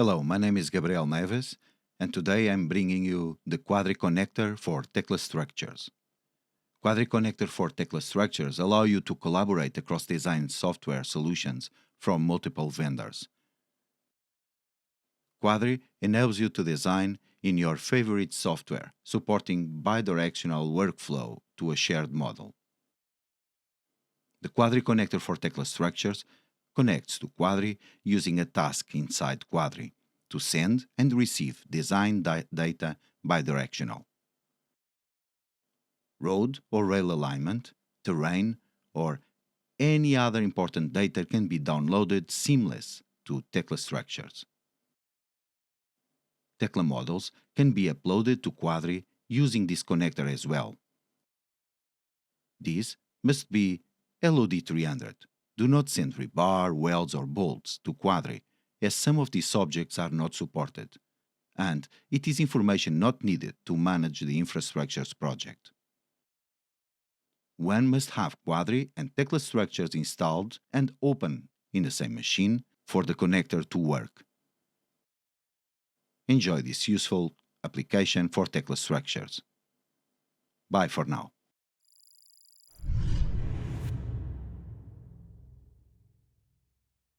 Hello, my name is Gabriel Neves, and today I'm bringing you the Quadri Connector for Tekla Structures. Quadri Connector for Tekla Structures allow you to collaborate across design software solutions from multiple vendors. Quadri enables you to design in your favorite software, supporting bidirectional workflow to a shared model. The Quadri Connector for Tekla Structures connects to Quadri using a task inside Quadri to send and receive design data bidirectional. Road or rail alignment, terrain, or any other important data can be downloaded seamless to Tekla Structures. Tekla models can be uploaded to Quadri using this connector as well. This must be LOD300. Do not send rebar, welds or bolts to Quadri, as some of these objects are not supported, and it is information not needed to manage the infrastructures project. One must have Quadri and Tekla Structures installed and open in the same machine for the connector to work. Enjoy this useful application for Tekla Structures. Bye for now.